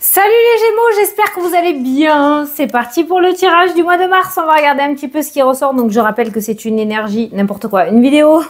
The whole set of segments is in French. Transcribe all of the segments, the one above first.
Salut les Gémeaux, j'espère que vous allez bien. C'est parti pour le tirage du mois de mars. On va regarder un petit peu ce qui ressort. Donc je rappelle que c'est une énergie, n'importe quoi, une vidéo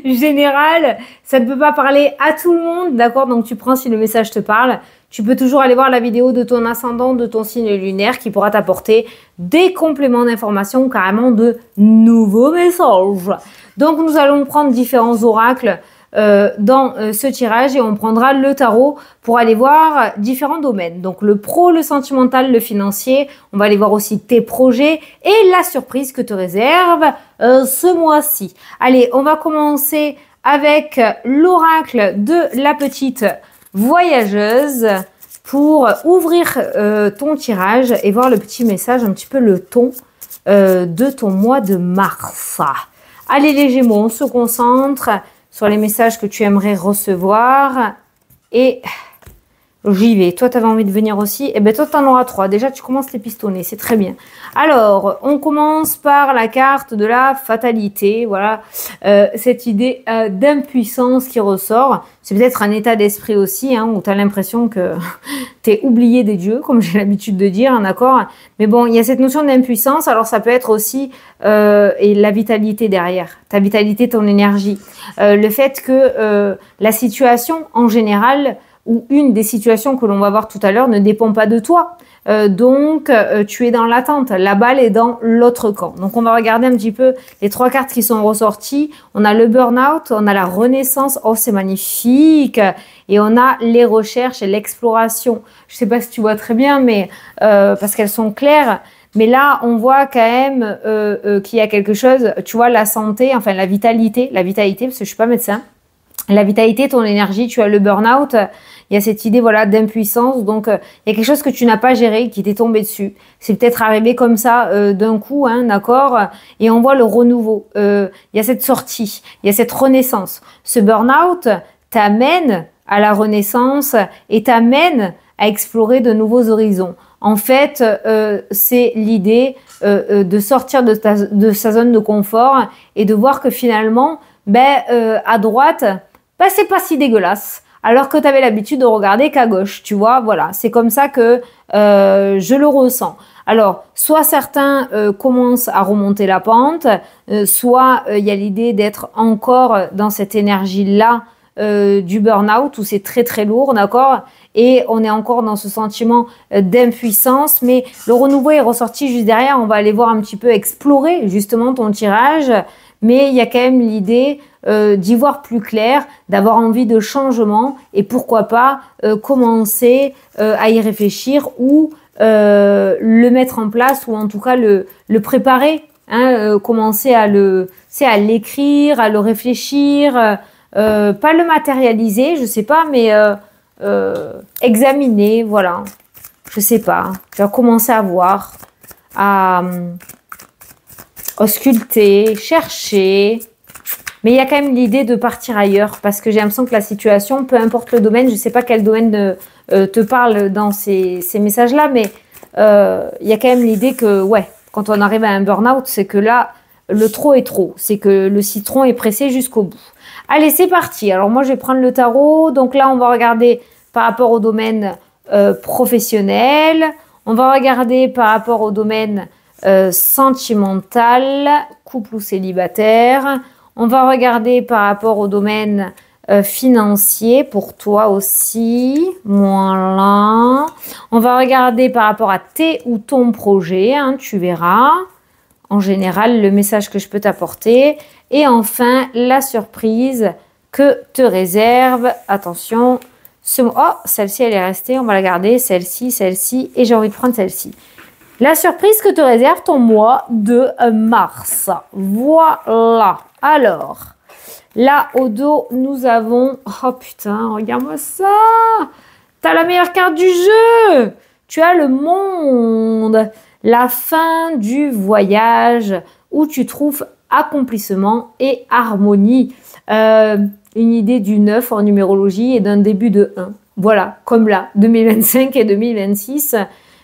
générale. Ça ne peut pas parler à tout le monde, d'accord? Donc tu prends si le message te parle. Tu peux toujours aller voir la vidéo de ton ascendant, de ton signe lunaire qui pourra t'apporter des compléments d'information, carrément de nouveaux messages. Donc nous allons prendre différents oracles dans ce tirage et on prendra le tarot pour aller voir différents domaines. Donc le pro, le sentimental, le financier. On va aller voir aussi tes projets et la surprise que te réserve ce mois-ci. Allez, on va commencer avec l'oracle de la petite voyageuse pour ouvrir ton tirage et voir le petit message, un petit peu le ton de ton mois de mars. Allez les Gémeaux, on se concentre sur les messages que tu aimerais recevoir. Et j'y vais. Toi, tu avais envie de venir aussi. Eh bien, toi, tu en auras 3. Déjà, tu commences tes pistonnets. C'est très bien. Alors, on commence par la carte de la fatalité. Voilà, cette idée d'impuissance qui ressort. C'est peut-être un état d'esprit aussi, hein, où tu as l'impression que tu es oublié des dieux, comme j'ai l'habitude de dire, hein, d'accord? Mais bon, il y a cette notion d'impuissance. Alors, ça peut être aussi et la vitalité derrière. Ta vitalité, ton énergie. Le fait que la situation, en général, ou une des situations que l'on va voir tout à l'heure ne dépend pas de toi. Donc, tu es dans l'attente. La balle est dans l'autre camp. Donc, on va regarder un petit peu les 3 cartes qui sont ressorties. On a le burn-out, on a la renaissance. Oh, c'est magnifique. Et on a les recherches et l'exploration. Je sais pas si tu vois très bien, mais parce qu'elles sont claires. Mais là, on voit quand même qu'il y a quelque chose. Tu vois, la santé, enfin la vitalité, parce que je suis pas médecin. La vitalité, ton énergie, tu as le burn-out, il y a cette idée voilà d'impuissance, donc il y a quelque chose que tu n'as pas géré, qui t'est tombé dessus. C'est peut-être arrivé comme ça d'un coup, hein, d'accord? Et on voit le renouveau, il y a cette sortie, il y a cette renaissance. Ce burn-out t'amène à la renaissance et t'amène à explorer de nouveaux horizons. En fait, c'est l'idée de sortir de sa zone de confort et de voir que finalement, à droite, c'est pas si dégueulasse, alors que tu avais l'habitude de regarder qu'à gauche, tu vois, voilà, c'est comme ça que je le ressens. Alors, soit certains commencent à remonter la pente, soit il y a l'idée d'être encore dans cette énergie-là du burn-out, où c'est très très lourd, d'accord? Et on est encore dans ce sentiment d'impuissance, mais le renouveau est ressorti juste derrière, on va aller voir un petit peu explorer justement ton tirage, mais il y a quand même l'idée d'y voir plus clair, d'avoir envie de changement et pourquoi pas commencer à y réfléchir ou le mettre en place ou en tout cas le préparer, hein, commencer à l'écrire, à le réfléchir, pas le matérialiser, je sais pas, mais examiner, voilà, je sais pas, tu vas commencer à voir, à ausculter, chercher. Mais il y a quand même l'idée de partir ailleurs parce que j'ai l'impression que la situation, peu importe le domaine, je ne sais pas quel domaine te parle dans ces messages-là, mais il y a quand même l'idée que, ouais, quand on arrive à un burn-out, c'est que là, le trop est trop. C'est que le citron est pressé jusqu'au bout. Allez, c'est parti. Alors moi, je vais prendre le tarot. Donc là, on va regarder par rapport au domaine professionnel. On va regarder par rapport au domaine sentimental, couple ou célibataire. On va regarder par rapport au domaine financier pour toi aussi. Voilà. On va regarder par rapport à tes ou ton projet. Hein, tu verras. En général, le message que je peux t'apporter. Et enfin, la surprise que te réserve. Attention. Oh, celle-ci, elle est restée. On va la garder. Celle-ci, celle-ci. Et j'ai envie de prendre celle-ci. La surprise que te réserve ton mois de mars. Voilà. Alors, là, au dos, nous avons... Oh putain, regarde-moi ça. T'as la meilleure carte du jeu. Tu as le monde. La fin du voyage où tu trouves accomplissement et harmonie. Une idée du 9 en numérologie et d'un début de 1. Voilà, comme là, 2025 et 2026...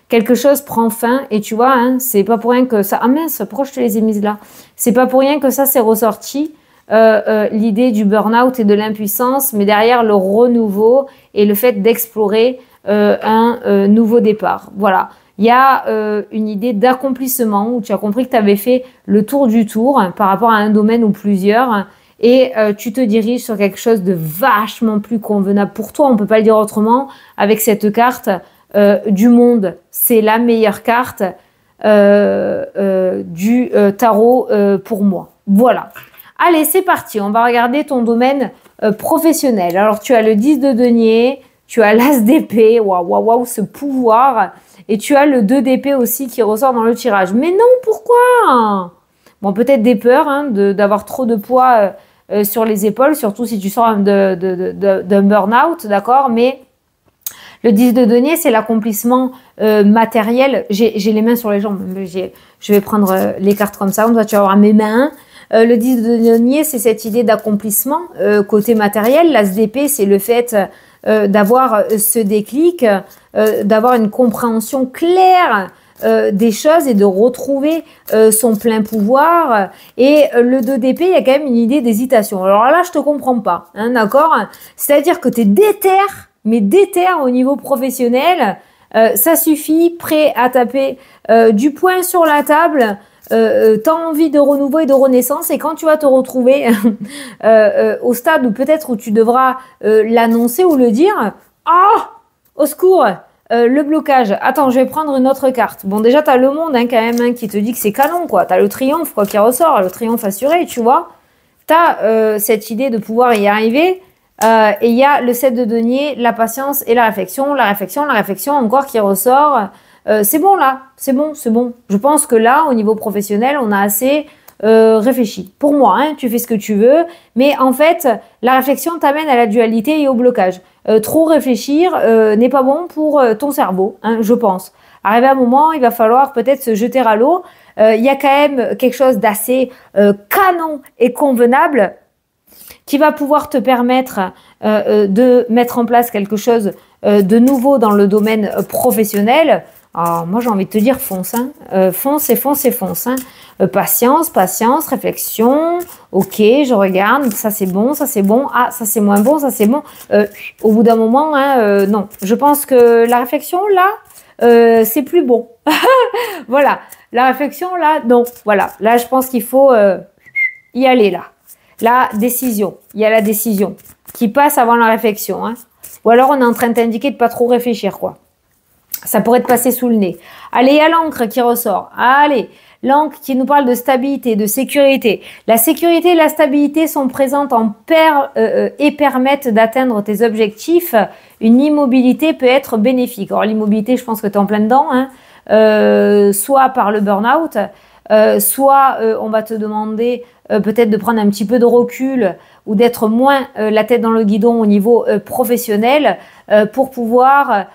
quelque chose prend fin et tu vois, hein, c'est pas pour rien que ça... Ah mince, pourquoi je te les ai mises là? C'est pas pour rien que ça s'est ressorti, l'idée du burn-out et de l'impuissance, mais derrière le renouveau et le fait d'explorer un nouveau départ. Voilà. Il y a une idée d'accomplissement où tu as compris que tu avais fait le tour du tour par rapport à un domaine ou plusieurs et tu te diriges sur quelque chose de vachement plus convenable pour toi. On ne peut pas le dire autrement avec cette carte du monde. C'est la meilleure carte du tarot pour moi. Voilà. Allez, c'est parti. On va regarder ton domaine professionnel. Alors, tu as le 10 de denier, tu as l'as d'épée. Waouh, waouh, waouh, ce pouvoir. Et tu as le 2 d'épée aussi qui ressort dans le tirage. Mais non, pourquoi? Bon, peut-être des peurs hein, d'avoir trop de poids sur les épaules, surtout si tu sors d'un burn-out, d'accord? Mais le 10 de denier, c'est l'accomplissement matériel. J'ai les mains sur les jambes. Je vais prendre les cartes comme ça. Comme ça, tu vas avoir mes mains. Le 10 de denier, c'est cette idée d'accomplissement côté matériel. L'as d'épée, c'est le fait d'avoir ce déclic, d'avoir une compréhension claire des choses et de retrouver son plein pouvoir. Et le 2 d'épée, il y a quand même une idée d'hésitation. Alors là, je te comprends pas, hein, d'accord? C'est-à-dire que tu es déter, mais déter au niveau professionnel, ça suffit, prêt à taper du poing sur la table. T'as envie de renouveau et de renaissance et quand tu vas te retrouver au stade où peut-être où tu devras l'annoncer ou le dire, au secours, le blocage. Attends, je vais prendre une autre carte. Bon, déjà, t'as le monde hein, quand même hein, qui te dit que c'est canon, quoi. T'as le triomphe quoi, qui ressort, le triomphe assuré, tu vois. T'as cette idée de pouvoir y arriver et il y a le 7 de denier, la patience et la réflexion, encore qui ressort. C'est bon là, c'est bon. Je pense que là, au niveau professionnel, on a assez réfléchi. Pour moi, hein, tu fais ce que tu veux, mais en fait, la réflexion t'amène à la dualité et au blocage. Trop réfléchir n'est pas bon pour ton cerveau, hein, je pense. Arrivé à un moment, il va falloir peut-être se jeter à l'eau. Il y a quand même quelque chose d'assez canon et convenable qui va pouvoir te permettre de mettre en place quelque chose de nouveau dans le domaine professionnel. Alors, moi, j'ai envie de te dire fonce, hein. Fonce. Hein. Patience, réflexion. Ok, je regarde. Ça, c'est bon. Ah, ça, c'est moins bon. Ça, c'est bon. Au bout d'un moment, hein, non. Je pense que la réflexion, là, c'est plus bon. Voilà. La réflexion, là, non. Voilà. Là, je pense qu'il faut y aller, là. La décision. Il y a la décision qui passe avant la réflexion. Hein. Ou alors, on est en train de t'indiquer de pas trop réfléchir, quoi. Ça pourrait te passer sous le nez. Allez, il y a l'encre qui ressort. Allez, l'encre qui nous parle de stabilité, de sécurité. La sécurité et la stabilité sont présentes en paire et permettent d'atteindre tes objectifs. Une immobilité peut être bénéfique. Alors l'immobilité, je pense que tu es en plein dedans. Hein. Soit par le burn-out, soit on va te demander peut-être de prendre un petit peu de recul ou d'être moins la tête dans le guidon au niveau professionnel pour pouvoir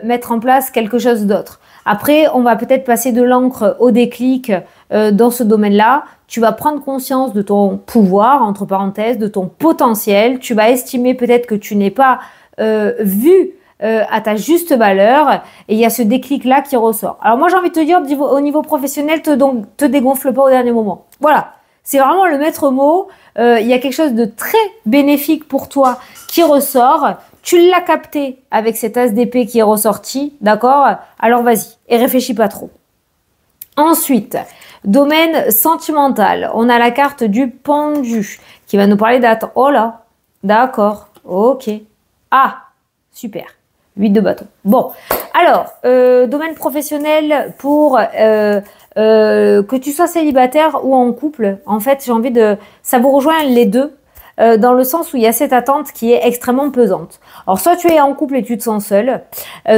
mettre en place quelque chose d'autre. Après, on va peut-être passer de l'encre au déclic dans ce domaine-là. Tu vas prendre conscience de ton pouvoir, entre parenthèses, de ton potentiel. Tu vas estimer peut-être que tu n'es pas vu à ta juste valeur. Et il y a ce déclic-là qui ressort. Alors moi, j'ai envie de te dire, au niveau professionnel, te dégonfle pas au dernier moment. Voilà. C'est vraiment le maître mot. Il y a quelque chose de très bénéfique pour toi qui ressort. Tu l'as capté avec cet as d'épée qui est ressorti, d'accord? Alors vas-y, et réfléchis pas trop. Ensuite, domaine sentimental. On a la carte du pendu qui va nous parler d'attente. Oh là, d'accord, ok. Ah, super. 8 de bâton. Bon, alors, domaine professionnel pour que tu sois célibataire ou en couple. En fait, j'ai envie de... Ça vous rejoint les deux. Dans le sens où il y a cette attente qui est extrêmement pesante. Alors, soit tu es en couple et tu te sens seul,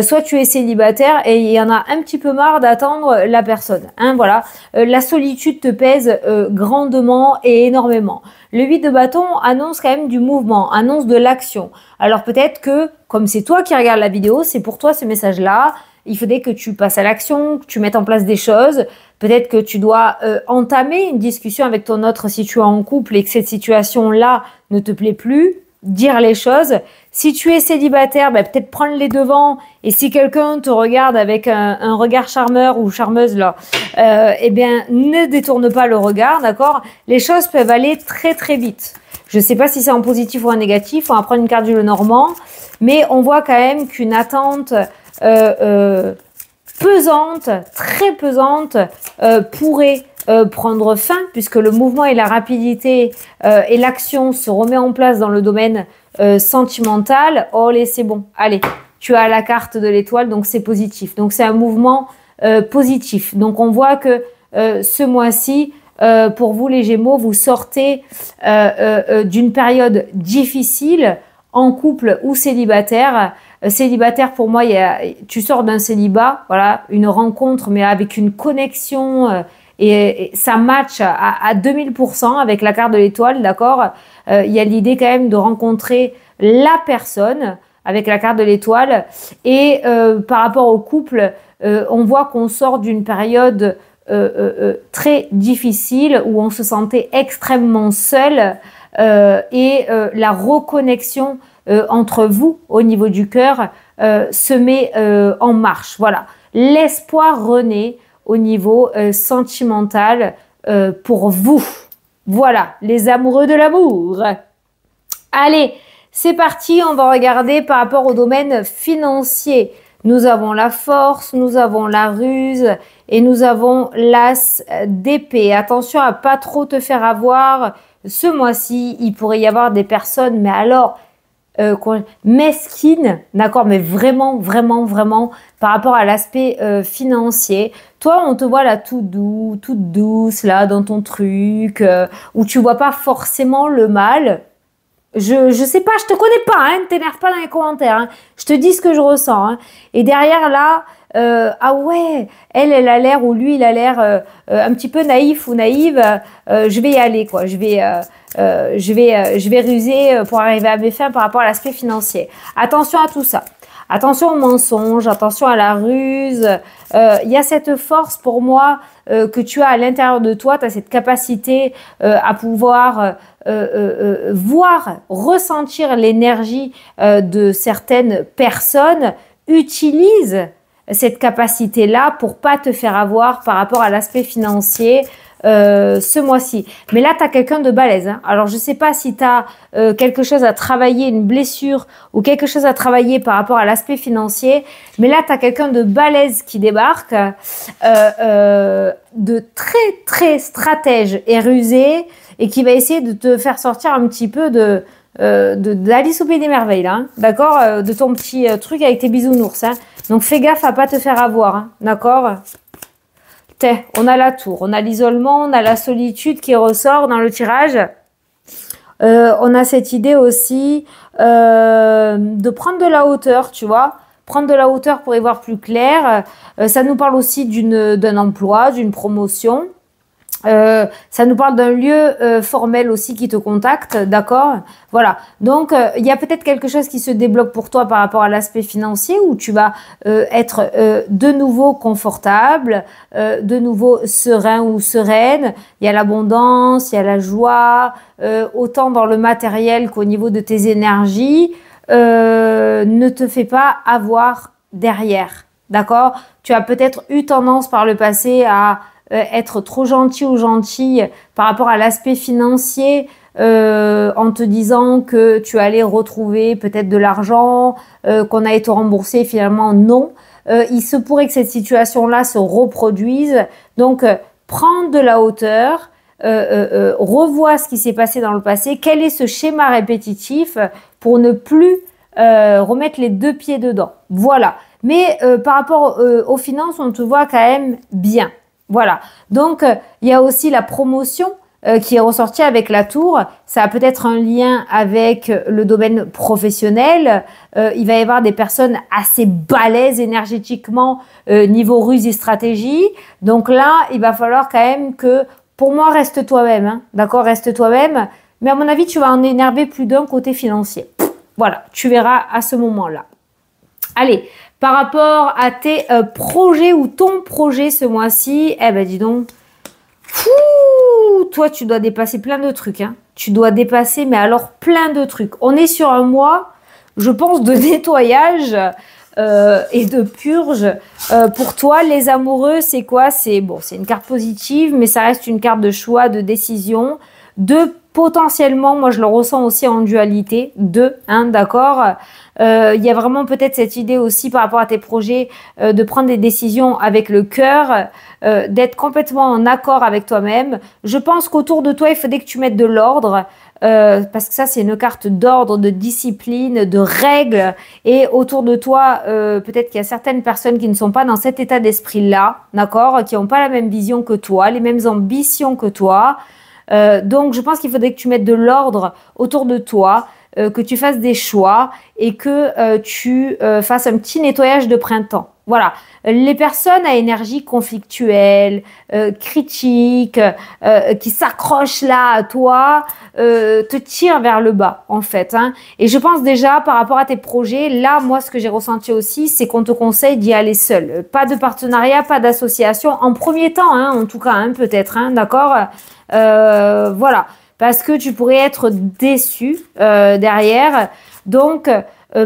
soit tu es célibataire et il y en a un petit peu marre d'attendre la personne. Hein, voilà. La solitude te pèse grandement et énormément. Le 8 de bâton annonce quand même du mouvement, annonce de l'action. Alors peut-être que, comme c'est toi qui regardes la vidéo, c'est pour toi ce message-là. Il faudrait que tu passes à l'action, que tu mettes en place des choses. Peut-être que tu dois entamer une discussion avec ton autre si tu es en couple et que cette situation-là ne te plaît plus. Dire les choses. Si tu es célibataire, ben, peut-être prendre les devants. Et si quelqu'un te regarde avec un regard charmeur ou charmeuse, là, eh bien, ne détourne pas le regard, d'accord? Les choses peuvent aller très, très vite. Je ne sais pas si c'est en positif ou en négatif. On va prendre une carte du Lenormand. mais on voit quand même qu'une attente pesante, très pesante, pourrait prendre fin, puisque le mouvement et la rapidité et l'action se remet en place dans le domaine sentimental. Oh, c'est bon, allez, tu as la carte de l'étoile, donc c'est positif. Donc c'est un mouvement positif. Donc on voit que ce mois-ci, pour vous les Gémeaux, vous sortez d'une période difficile en couple ou célibataire. Célibataire, pour moi, tu sors d'un célibat, voilà, une rencontre, mais avec une connexion et ça match à 2000% avec la carte de l'étoile, d'accord. Il y a l'idée quand même de rencontrer la personne avec la carte de l'étoile. Et par rapport au couple, on voit qu'on sort d'une période très difficile où on se sentait extrêmement seul et la reconnexion entre vous au niveau du cœur se met en marche. Voilà, l'espoir renaît au niveau sentimental pour vous. Voilà, les amoureux de l'amour. Allez, c'est parti, on va regarder par rapport au domaine financier. Nous avons la force, nous avons la ruse et nous avons l'as d'épée. Attention à pas trop te faire avoir. Ce mois-ci, il pourrait y avoir des personnes, mais alors mesquines, d'accord, mais vraiment, vraiment, vraiment, par rapport à l'aspect financier. Toi, on te voit là tout doux, toute douce, là, dans ton truc, où tu vois pas forcément le mal. Je sais pas, je te connais pas, hein, ne t'énerve pas dans les commentaires, hein. Je te dis ce que je ressens, hein. Et derrière là, ah ouais, elle a l'air, ou lui il a l'air un petit peu naïf ou naïve. Je vais y aller, quoi. Je vais ruser pour arriver à mes fins par rapport à l'aspect financier. Attention à tout ça. Attention aux mensonges, attention à la ruse. Il y a cette force pour moi que tu as à l'intérieur de toi. Tu as cette capacité à pouvoir voir, ressentir l'énergie de certaines personnes. Utilise cette capacité-là pour pas te faire avoir par rapport à l'aspect financier ce mois-ci. Mais là, tu as quelqu'un de balèze, hein. Alors, je sais pas si tu as quelque chose à travailler, une blessure ou quelque chose à travailler par rapport à l'aspect financier. Mais là, tu as quelqu'un de balèze qui débarque, de très, très stratège et rusé et qui va essayer de te faire sortir un petit peu d'Alice au Pays des Merveilles, là, hein, d'accord, de ton petit truc avec tes bisounours, hein. Donc fais gaffe à pas te faire avoir, hein, d'accord. On a la tour, on a l'isolement, on a la solitude qui ressort dans le tirage. On a cette idée aussi de prendre de la hauteur, tu vois, prendre de la hauteur pour y voir plus clair. Ça nous parle aussi d'un emploi, d'une promotion. Ça nous parle d'un lieu formel aussi qui te contacte, d'accord? Voilà, donc il y a peut-être quelque chose qui se débloque pour toi par rapport à l'aspect financier où tu vas être de nouveau confortable, de nouveau serein ou sereine. Il y a l'abondance, il y a la joie, autant dans le matériel qu'au niveau de tes énergies. Ne te fais pas avoir derrière, d'accord? Tu as peut-être eu tendance par le passé à être trop gentil ou gentille par rapport à l'aspect financier en te disant que tu allais retrouver peut-être de l'argent, qu'on a été remboursé, finalement non. Il se pourrait que cette situation-là se reproduise. Donc, prends de la hauteur, revois ce qui s'est passé dans le passé. Quel est ce schéma répétitif pour ne plus remettre les deux pieds dedans? Voilà. Mais par rapport aux finances, on te voit quand même bien. Voilà, donc il y a aussi la promotion qui est ressortie avec la tour. Ça a peut-être un lien avec le domaine professionnel. Il va y avoir des personnes assez balèzes énergétiquement niveau ruse et stratégie. Donc là, il va falloir quand même que, pour moi, reste toi-même, hein, d'accord, reste toi-même. Mais à mon avis, tu vas en énerver plus d'un côté financier. Voilà, tu verras à ce moment-là. Allez, par rapport à tes projets ou ton projet ce mois-ci, eh ben dis donc, toi tu dois dépasser plein de trucs, hein. Tu dois dépasser, mais alors plein de trucs. On est sur un mois, je pense, de nettoyage et de purge. Pour toi, les amoureux, c'est quoi? C'est bon, c'est une carte positive, mais ça reste une carte de choix, de décision, de potentiellement, moi je le ressens aussi en dualité, d'accord. Il y a vraiment peut-être cette idée aussi par rapport à tes projets de prendre des décisions avec le cœur, d'être complètement en accord avec toi-même. Je pense qu'autour de toi, il faudrait que tu mettes de l'ordre. Parce que ça, c'est une carte d'ordre, de discipline, de règles. Et autour de toi, peut-être qu'il y a certaines personnes qui ne sont pas dans cet état d'esprit-là, d'accord, qui n'ont pas la même vision que toi, les mêmes ambitions que toi. Donc, je pense qu'il faudrait que tu mettes de l'ordre autour de toi, que tu fasses des choix et que tu fasses un petit nettoyage de printemps. Voilà. Les personnes à énergie conflictuelle, critique, qui s'accrochent là à toi, te tirent vers le bas, en fait. Hein. Et je pense déjà, par rapport à tes projets, là, moi, ce que j'ai ressenti aussi, c'est qu'on te conseille d'y aller seul. Pas de partenariat, pas d'association, en premier temps, hein, en tout cas, hein, peut-être, hein, d'accord. Voilà. Parce que tu pourrais être déçu derrière. Donc,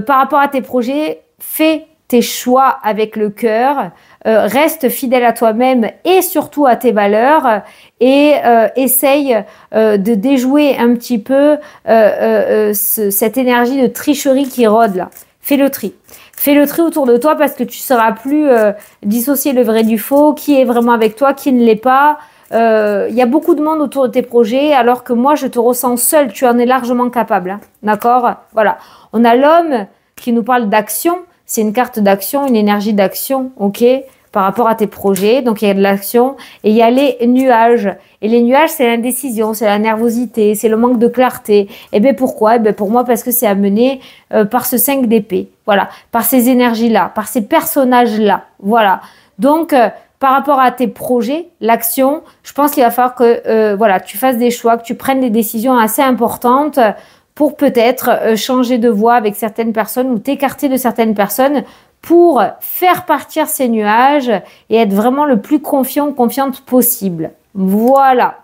par rapport à tes projets, fais tes choix avec le cœur, reste fidèle à toi-même et surtout à tes valeurs et essaye de déjouer un petit peu cette énergie de tricherie qui rôde là. Fais le tri. Fais le tri autour de toi parce que tu seras plus dissocier le vrai du faux, qui est vraiment avec toi, qui ne l'est pas. Il y a beaucoup de monde autour de tes projets alors que moi je te ressens seul, tu en es largement capable, hein, d'accord? Voilà. On a l'homme qui nous parle d'action. C'est une carte d'action, une énergie d'action, ok, par rapport à tes projets. Donc, il y a de l'action et il y a les nuages. Et les nuages, c'est l'indécision, c'est la nervosité, c'est le manque de clarté. Et bien, pourquoi? Eh bien, pour moi, parce que c'est amené par ce 5 d'épée. Voilà, par ces énergies-là, par ces personnages-là. Voilà. Donc, par rapport à tes projets, l'action, je pense qu'il va falloir que voilà, tu fasses des choix, que tu prennes des décisions assez importantes pour peut-être changer de voie avec certaines personnes ou t'écarter de certaines personnes pour faire partir ces nuages et être vraiment le plus confiante possible. Voilà.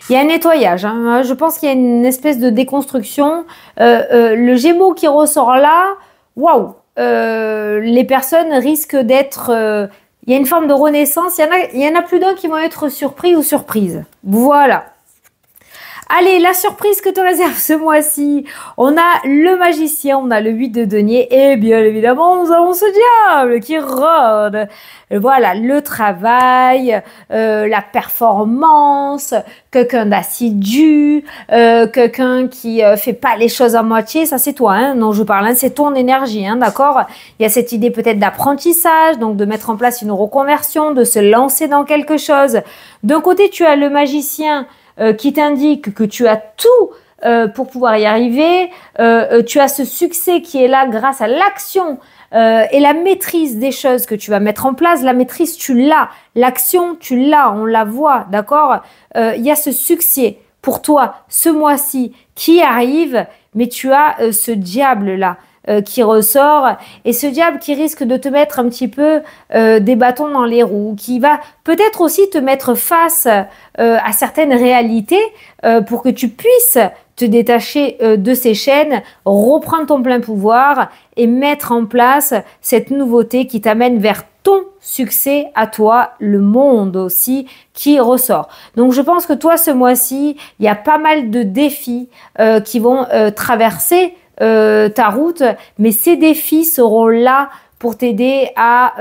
Il y a un nettoyage. Hein. Je pense qu'il y a une espèce de déconstruction. Le Gémeaux qui ressort là, waouh. Les personnes risquent d'être... il y a une forme de renaissance. Il y en a plus d'un qui vont être surpris ou surprises. Voilà. Allez, la surprise que te réserve ce mois-ci, on a le magicien, on a le 8 de denier et bien évidemment, nous avons ce diable qui rôde. Voilà, le travail, la performance, quelqu'un d'assidu, quelqu'un qui fait pas les choses à moitié, ça c'est toi, hein, dont je parle, hein, c'est ton énergie, hein, d'accord? Il y a cette idée peut-être d'apprentissage, donc de mettre en place une reconversion, de se lancer dans quelque chose. D'un côté, tu as le magicien qui t'indique que tu as tout pour pouvoir y arriver, tu as ce succès qui est là grâce à l'action et la maîtrise des choses que tu vas mettre en place. La maîtrise, tu l'as. L'action, tu l'as, on la voit, d'accord? Il y a ce succès pour toi ce mois-ci qui arrive, mais tu as ce diable-là qui ressort et ce diable qui risque de te mettre un petit peu des bâtons dans les roues, qui va peut-être aussi te mettre face à certaines réalités pour que tu puisses te détacher de ces chaînes, reprendre ton plein pouvoir et mettre en place cette nouveauté qui t'amène vers ton succès à toi, le monde aussi qui ressort. Donc je pense que toi ce mois-ci, il y a pas mal de défis qui vont traverser ta route, mais ces défis seront là pour t'aider à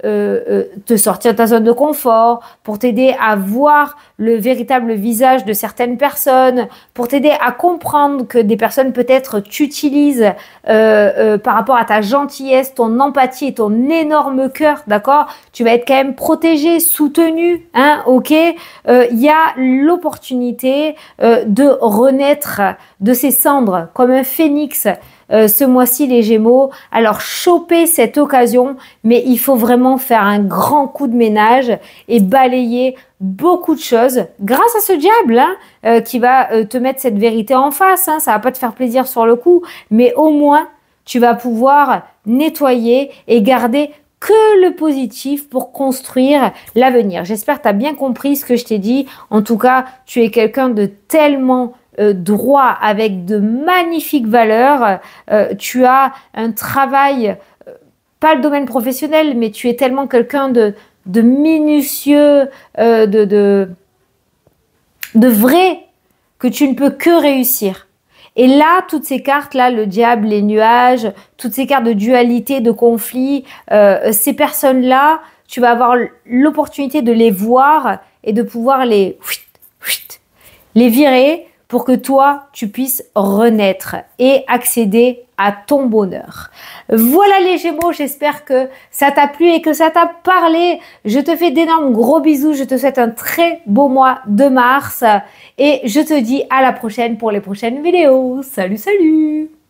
te sortir de ta zone de confort, pour t'aider à voir le véritable visage de certaines personnes, pour t'aider à comprendre que des personnes peut-être t'utilisent par rapport à ta gentillesse, ton empathie et ton énorme cœur, d'accord? Tu vas être quand même protégé, soutenu, hein, ok? Il y a l'opportunité de renaître de ces cendres comme un phénix. Ce mois-ci les Gémeaux, alors chopez cette occasion, mais il faut vraiment faire un grand coup de ménage et balayer beaucoup de choses grâce à ce diable hein, qui va te mettre cette vérité en face, hein, ça va pas te faire plaisir sur le coup, mais au moins tu vas pouvoir nettoyer et garder que le positif pour construire l'avenir. J'espère que tu as bien compris ce que je t'ai dit. En tout cas, tu es quelqu'un de tellement droit avec de magnifiques valeurs. Tu as un travail, pas le domaine professionnel, mais tu es tellement quelqu'un de minutieux, de vrai, que tu ne peux que réussir. Et là, toutes ces cartes-là, le diable, les nuages, toutes ces cartes de dualité, de conflit, ces personnes-là, tu vas avoir l'opportunité de les voir et de pouvoir les virer pour que toi, tu puisses renaître et accéder à ton bonheur. Voilà les Gémeaux, j'espère que ça t'a plu et que ça t'a parlé. Je te fais d'énormes gros bisous, je te souhaite un très beau mois de mars et je te dis à la prochaine pour les prochaines vidéos. Salut, salut!